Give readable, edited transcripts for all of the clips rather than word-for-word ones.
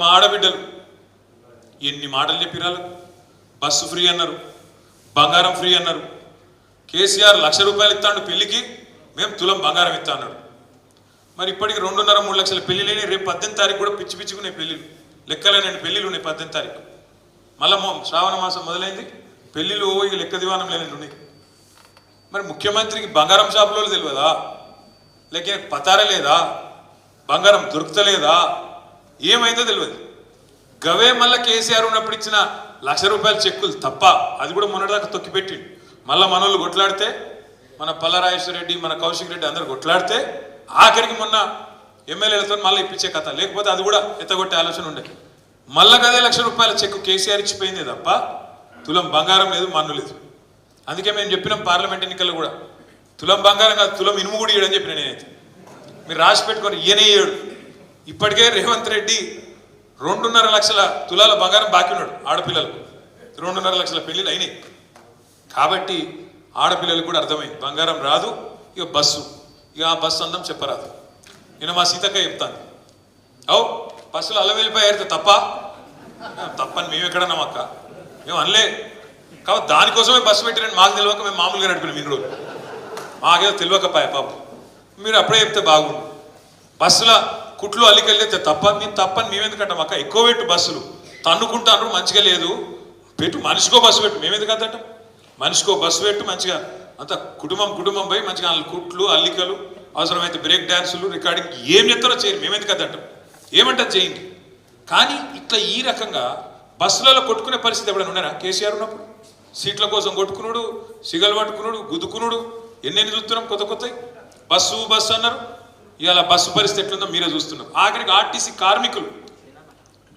మా ఆడబిడ్డలు ఎన్ని మాటలు చెప్పిరాలు. బస్సు ఫ్రీ అన్నారు, బంగారం ఫ్రీ అన్నారు. కేసీఆర్ ₹1,00,000 ఇస్తాడు పెళ్లికి, మేము తులం బంగారం ఇస్తా అన్నాడు. మరి ఇప్పటికి 2.5-3 లక్షల పెళ్లిలేని, రేపు 18వ తారీఖు కూడా పిచ్చి పిచ్చుకున్నాయి పెళ్లిళ్ళు, లెక్కలేని పెళ్లిళ్ళు ఉన్నాయి. 18వ తారీఖు మళ్ళా శ్రావణ మాసం మొదలైంది, పెళ్లిళ్ళు ఇక లెక్క దివానం లేని ఉన్నాయి. మరి ముఖ్యమంత్రికి బంగారం షాపులో తెలియదా, లేక పతారే లేదా, బంగారం దొరుకుతలేదా, ఏమైందో తెలియదు. గవే మళ్ళీ కేసీఆర్ ఉన్నప్పుడు ఇచ్చిన ₹1,00,000 చెక్కులు తప్ప, అది కూడా మొన్నటిదాకా తొక్కిపెట్టిండు. మళ్ళీ మనోళ్ళు కొట్లాడితే, మన పల్లరాజేశ్వర రెడ్డి, మన కౌశిక్ రెడ్డి అందరు కొట్లాడితే ఆఖరికి మొన్న ఎమ్మెల్యేలతో మళ్ళీ ఇప్పించే కథ, లేకపోతే అది కూడా ఎత్తగొట్టే ఆలోచన ఉండే. మళ్ళీ గదే ₹1,00,000 చెక్కు కేసీఆర్ ఇచ్చిపోయింది తప్ప తులం బంగారం లేదు, మన్ను లేదు. అందుకే మేము చెప్పినాం పార్లమెంట్ ఎన్నికల్లో కూడా, తులం బంగారం కాదు తులం ఇనుము కూడా ఇయ్యడని చెప్పిన నేనైతే. మీరు రాసి పెట్టుకొని ఈయనే ఇయ్యాడు. ఇప్పటికే రేవంత్ రెడ్డి 2.5 లక్షల తులాల బంగారం బాకీ ఉన్నాడు ఆడపిల్లలకు. 2.5 లక్షల పెళ్లిళ్ళు అయినాయి. కాబట్టి ఆడపిల్లలకు కూడా అర్థమైంది బంగారం రాదు, ఇక బస్సు, ఇక ఆ బస్సు అందం చెప్పరాదు. నేను మా సీతక్క చెప్తాను, అవు బస్సులో అల్లం వెళ్ళిపోయారు తప్పని మేము ఎక్కడన్నాం అక్క, మేము అనలే. కాబట్టి దానికోసమే బస్సు పెట్టిరండి, మాకు తెలియక మేము మామూలుగా నడిపినాం ఇన్ని రోజులు, మాకేదో తెలియకపోయా పాపం. మీరు అప్పుడే చెప్తే బాగుండు. బస్సుల కుట్లు అల్లికెళ్ళితే తప్పని మేమెందుకంటాం అక్క, ఎక్కువ పెట్టు బస్సులు తన్నుకుంటాను, మంచిగా లేదు పెట్టు, మనిషికో బస్సు పెట్టు, మేమెందుకు అంతటం, మనిషికో బస్సు పెట్టు, మంచిగా అంత కుటుంబం పోయి మంచిగా కుట్లు అల్లికలు, అవసరమైతే బ్రేక్ డ్యాన్సులు, రికార్డింగ్ ఏం చెప్తారో చేయరు, మేమెందుకు అంతటం, ఏమంటారు చేయండి. కానీ ఇట్లా ఈ రకంగా బస్సులలో కొట్టుకునే పరిస్థితి ఎప్పుడైనా ఉన్నారా కేసీఆర్ ఉన్నప్పుడు? సీట్ల కోసం కొట్టుకున్నాడు, సిగలు పట్టుకున్నాడు, గుద్దుకున్నాడు, ఎన్నెన్ని చూస్తున్నాం కొత్త బస్సు అన్నారు. ఇవాళ బస్సు పరిస్థితి ఎట్లుందో మీరే చూస్తున్నాం. ఆఖరికి ఆర్టీసీ కార్మికులు,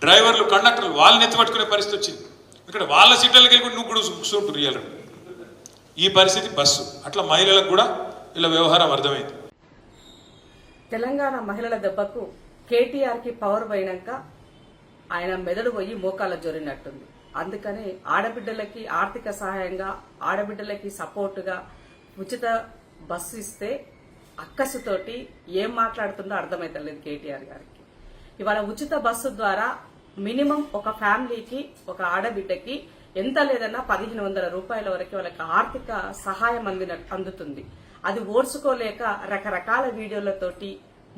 డ్రైవర్లు, కండక్టర్లు వాళ్ళని ఎత్తిపట్టుకునే పరిస్థితి వచ్చింది. ఇక్కడ వాళ్ళ సీట్లకి వెళ్ళి నువ్వు కూడా కూర్చుంటారు ఇవాళ. ఈ పరిస్థితి బస్సు. అట్లా మహిళలకు కూడా ఇలా వ్యవహారం అర్థమైంది. తెలంగాణ మహిళల దెబ్బకు కేటీఆర్కి పవర్ పోయినాక ఆయన మెదడు పోయి మోకాళ్ళ జోరినట్టుంది. అందుకని ఆడబిడ్డలకి ఆర్థిక సహాయంగా, ఆడబిడ్డలకి సపోర్టుగా ఉచిత బస్సు ఇస్తే అక్కసుతోటి ఏం మాట్లాడుతుందో అర్థమైతలేదు కేటీఆర్ గారికి. ఇవాళ ఉచిత బస్సు ద్వారా మినిమం ఒక ఫ్యామిలీకి, ఒక ఆడబిడ్డకి ఎంత లేదన్నా ₹1,500 వరకు వాళ్ళకి ఆర్థిక సహాయం అందుతుంది. అది ఓర్చుకోలేక రకరకాల వీడియోలతోటి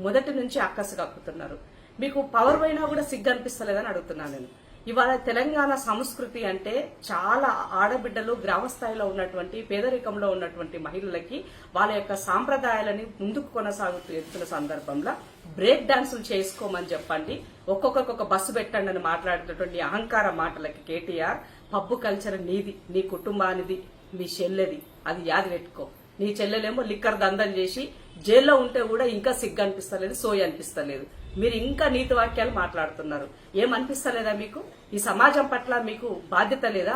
మొదటి నుంచి అక్కసు కక్కుతున్నారు. మీకు పవర్ పోయినా కూడా సిగ్గు అనిపిస్తలేదని అడుగుతున్నాను నేను. ఇవాళ తెలంగాణ సంస్కృతి అంటే చాలా ఆడబిడ్డలు, గ్రామ స్థాయిలో ఉన్నటువంటి పేదరికంలో ఉన్నటువంటి మహిళలకి వాళ్ళ యొక్క సాంప్రదాయాలని ముందుకు కొనసాగుతూ ఎత్తున్న సందర్భంలో బ్రేక్ డాన్సులు చేసుకోమని చెప్పండి, ఒక్కొక్కరికి ఒక బస్సు పెట్టండి అని మాట్లాడుతున్నటువంటి అహంకార మాటలకి కేటీఆర్, పబ్బు కల్చర్ నీది, నీ కుటుంబానిది, మీ చెల్లెది, అది యాది పెట్టుకో. నీ చెల్లెలేమో లిక్కర్ దందం చేసి జైల్లో ఉంటే కూడా ఇంకా సిగ్గు అనిపిస్తలేదు, సోయి అనిపిస్తలేదు. మీరు ఇంకా నీతి వాక్యాలు మాట్లాడుతున్నారు. ఏమనిపిస్తలేదా మీకు? ఈ సమాజం పట్ల మీకు బాధ్యత లేదా?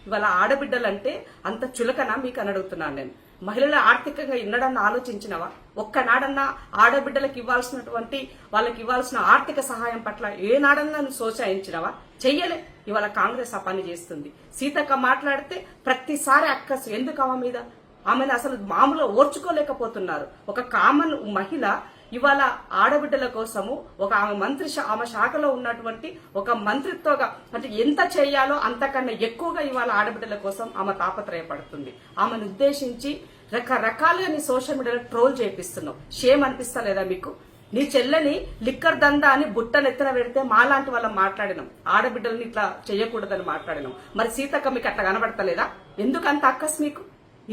ఇవాళ ఆడబిడ్డలంటే అంత చులకనా మీకు అని అడుగుతున్నాను నేను. మహిళలు ఆర్థికంగా ఇన్నడన్నా ఆలోచించినవా? ఒక్కనాడన్నా ఆడబిడ్డలకు ఇవ్వాల్సినటువంటి, వాళ్ళకి ఇవ్వాల్సిన ఆర్థిక సహాయం పట్ల ఏనాడన్నా నువ్వు సోచాయించినవా? చెయ్యలే. ఇవాళ కాంగ్రెస్ ఆ పని చేస్తుంది. సీతక్క మాట్లాడితే ప్రతిసారి అక్కసు ఎందుకు ఆమె మీద? ఆమెను అసలు మామూలుగా ఓర్చుకోలేకపోతున్నారు. ఒక కామన్ మహిళ ఇవాళ ఆడబిడ్డల కోసము ఒక ఆమె శాఖలో ఉన్నటువంటి ఒక మంత్రిత్వగా అంటే ఎంత చేయాలో అంతకన్నా ఎక్కువగా ఇవాళ ఆడబిడ్డల కోసం ఆమె తాపత్రయపడుతుంది. ఆమెను ఉద్దేశించి రకరకాలుగా నీ సోషల్ మీడియాలో ట్రోల్ చేపిస్తున్నావు. షేమ్ అనిపిస్తలేదా మీకు? నీ చెల్లెని లిక్కర్ దందా అని బుట్టలు ఎత్తున పెడితే మాలాంటి వాళ్ళం మాట్లాడినాం, ఆడబిడ్డలని ఇట్లా చేయకూడదని మాట్లాడినాం. మరి సీతక్క మీకు అట్లా కనబడతలేదా? ఎందుకంత అక్కస్ మీకు?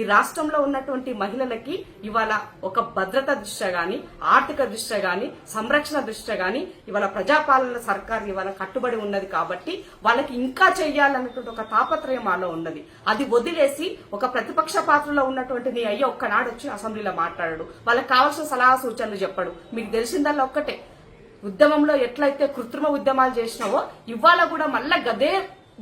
ఈ రాష్ట్రంలో ఉన్నటువంటి మహిళలకి ఇవాళ ఒక భద్రత దృష్ట్యా గాని, ఆర్థిక దృష్ట్యా గాని, సంరక్షణ దృష్ట్యా గాని ఇవాళ ప్రజాపాలన సర్కార్ ఇవాళ కట్టుబడి ఉన్నది. కాబట్టి వాళ్ళకి ఇంకా చెయ్యాలన్నటువంటి ఒక తాపత్రయం మాలో ఉన్నది. అది వదిలేసి ఒక ప్రతిపక్ష పాత్రలో ఉన్నటువంటి నీ అయ్య ఒక్కనాడు వచ్చి అసెంబ్లీలో మాట్లాడాడు, వాళ్ళకి కావాల్సిన సలహా సూచనలు చెప్పాడు. మీకు తెలిసిందల్లా ఒక్కటే, ఉద్యమంలో ఎట్లయితే కృత్రిమ ఉద్యమాలు చేసినావో ఇవాళ కూడా మళ్ళా గదే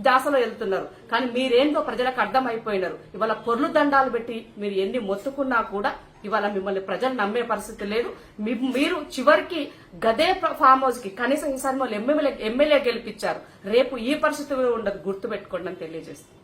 దాసలో వెళ్తున్నారు. కానీ మీరేంటో ప్రజలకు అర్థమైపోయినారు. ఇవాళ పొర్లు దండాలు పెట్టి మీరు ఎన్ని మొత్తుకున్నా కూడా ఇవాళ మిమ్మల్ని ప్రజలు నమ్మే పరిస్థితి లేదు. మీరు చివరికి గదే ఫామ్ హౌస్ కి కనీసం ఈసారి ఎమ్మెల్యే గెలిపించారు. రేపు ఈ పరిస్థితి ఉండదు, గుర్తుపెట్టుకోండి అని తెలియజేస్తుంది.